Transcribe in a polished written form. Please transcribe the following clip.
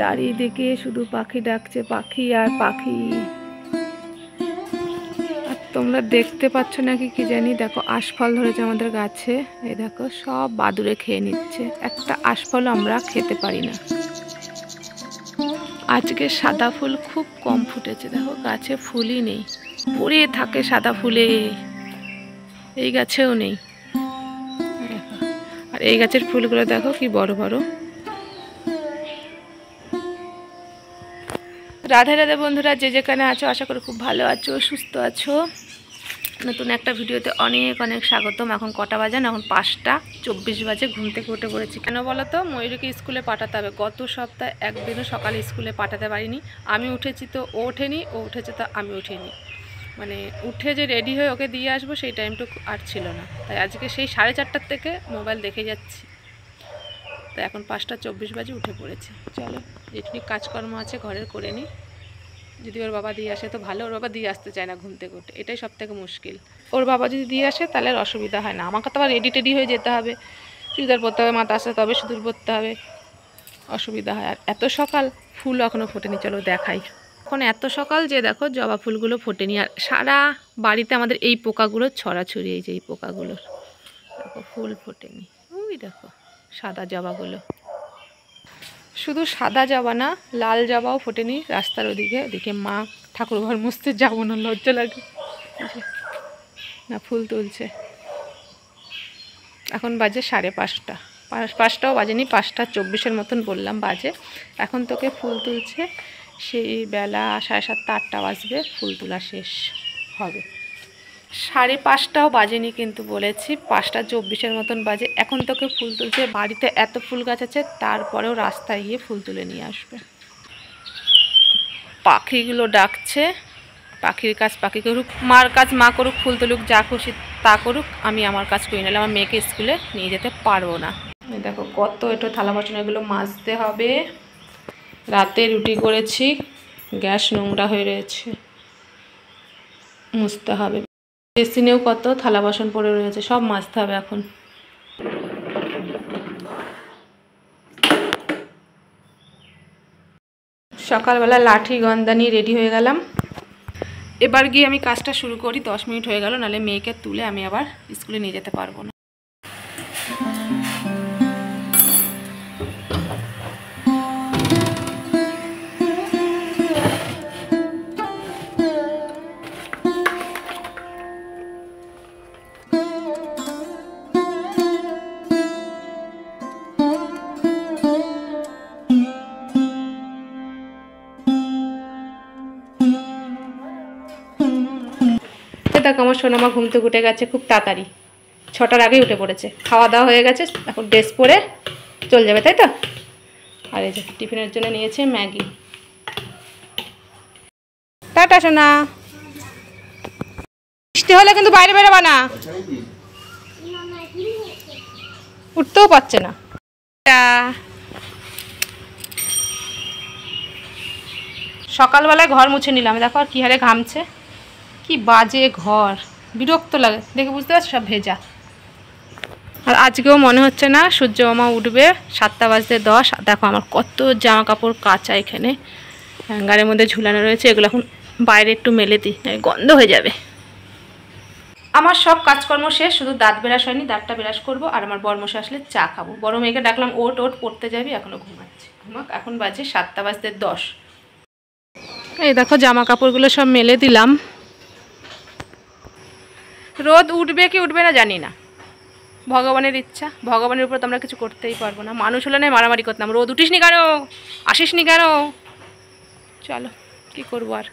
চারিদিকে শুধু পাখি ডাকছে, পাখি আর পাখি। আর তোমরা দেখতে পাচ্ছ নাকি কি জানি, দেখো আশফল ধরেছে আমাদের গাছে। এই দেখো সব বাদুড়ে খেয়ে নিচ্ছে, একটা আশফলও আমরা খেতে পারি না। আজকে সাদা ফুল খুব কম ফুটেছে, দেখো গাছে ফুলই নেই, পড়ে থাকে সাদা ফুলে। এই গাছেও নেই। আর এই গাছের ফুলগুলো দেখো কি বড় বড়। রাধে রাধে বন্ধুরা, যে যেখানে আছো আশা করি খুব ভালো আছো, সুস্থ আছো। নতুন একটা ভিডিওতে অনেক অনেক স্বাগতম। এখন কটা বাজে না, এখন 5:24 বাজে। ঘুম থেকে উঠে পড়েছি। কেন বলো তো, ময়ূরীকে স্কুলে পাঠাতে হবে। গত সপ্তাহে একদিনও সকালে স্কুলে পাঠাতে পারিনি। আমি উঠেছি তো ও ওঠেনি, ও উঠেছে তো আমি উঠিনি। মানে উঠে যে রেডি হয়ে ওকে দিয়ে আসবো সেই টাইমটুকু আর ছিল না। তাই আজকে সেই 4:30 থেকে মোবাইল দেখে যাচ্ছি। তো এখন 5:24 বাজে উঠে পড়েছি। চলো যেটুকু কাজকর্ম আছে ঘরের করে নিই। যদি ওর বাবা দিয়ে আসে তো ভালো, ওর বাবা দিয়ে আসতে চায় না ঘুম থেকে উঠে, এটাই সব থেকে মুশকিল। ওর বাবা যদি দিয়ে আসে তাহলে আর অসুবিধা হয় না। আমাকে তো আবার রেডি টেডি হয়ে যেতে হবে, চুড়িদার পরতে হবে, মাথা আসতে হবে, সিঁদুর পরতে হবে, অসুবিধা হয়। আর এত সকাল ফুল এখনও ফোটেনি, চলো দেখাই। এখন এত সকাল যে দেখো জবা ফুলগুলো ফোটেনি। আর সারা বাড়িতে আমাদের এই পোকাগুলো ছড়াছড়ি, এই যে এই পোকাগুলোর দেখো ফুল ফোটেনি। ওই দেখো সাদা জবাগুলো, শুধু সাদা জবা না, লাল জবাও ফোটেনি রাস্তার ওদিকে। ওদিকে মা ঠাকুর ঘর মুছতে যাবো না, লজ্জা লাগে না, ফুল তুলছে। এখন বাজে 5:30, 5টাও বাজেনি, 5:24 মতন বললাম বাজে। এখন তোকে ফুল তুলছে, সেই বেলা 7:30 8টা বাজবে, ফুল তোলা শেষ হবে। 5:30টাও বাজেনি কিন্তু বলেছি, 5:24 মতন বাজে। এখন তোকে ফুল তুলছে। বাড়িতে এত ফুল গাছ আছে, তারপরেও রাস্তায় গিয়ে ফুল তুলে নিয়ে আসবে। পাখিগুলো ডাকছে, পাখির কাজ পাখি করুক, মার কাজ মা করুক, ফুল তুলুক, যা খুশি তা করুক। আমি আমার কাজ করি, নাহলে আমার মেয়েকে স্কুলে নিয়ে যেতে পারবো না। দেখো কত একটু থালা বাসন, এগুলো মাজতে হবে। রাতে রুটি করেছি, গ্যাস নোংরা হয়ে রয়েছে, মুছতে হবে। বেসিনেও কত থালা বাসন পড়ে রয়েছে, সব মাজতে হবে এখন। সকালবেলা লাঠি গন্দা নিয়ে রেডি হয়ে গেলাম। এবার গিয়ে আমি কাজটা শুরু করি। 10 মিনিট হয়ে গেল, নাহলে মেয়েকে তুলে আমি আবার স্কুলে নিয়ে যেতে পারবো না। দেখো আমার সোনামা ঘুম থেকে উঠে গেছে খুব তাড়াতাড়ি, 6টার আগেই উঠে পড়েছে। খাওয়া দাওয়া হয়ে গেছে, এখন ড্রেস পরে চলে যাবে, তাই তো? আর এই যে টিফিনের জন্য নিয়েছে ম্যাগি। টাটা সোনা, বৃষ্টি হলে কিন্তু বাইরে বেরোবা না, উঠতেও পারছে না। সকালবেলায় ঘর মুছে নিলাম, দেখো আর কি হারে ঘামছে, কি বাজে ঘর, বিরক্ত লাগে দেখে, বুঝতে পারছো সব ভেজা। আর আজকেও মনে হচ্ছে না সূর্য মামা উঠবে। 7:10। দেখো আমার কত জামা কাপড় কাঁচা এখানে হ্যাঙ্গারের মধ্যে ঝুলানো রয়েছে, এগুলো এখন বাইরে একটু মেলে দিই, গন্ধ হয়ে যাবে। আমার সব কাজকর্ম শেষ, শুধু দাঁত ব্রাশ হয়নি, দাঁতটা ব্রাশ করবো। আর আমার বরমশাই আসলে চা খাবো। বড় মেয়েকে ডাকলাম, ওট পড়তে যাবি, এখনও ঘুমাচ্ছে, ঘুমাক। এখন বাজে 7:10। এই দেখো জামা কাপড়গুলো সব মেলে দিলাম। রোদ উঠবে কি উঠবে না জানি না, ভগবানের ইচ্ছা। ভগবানের উপর তো আমরা কিছু করতেই পারবো না। মানুষ হলে না মারামারি করতাম, রোদ উঠিস নি কেন, আসিস নি কেন, চলো কি করবো আর।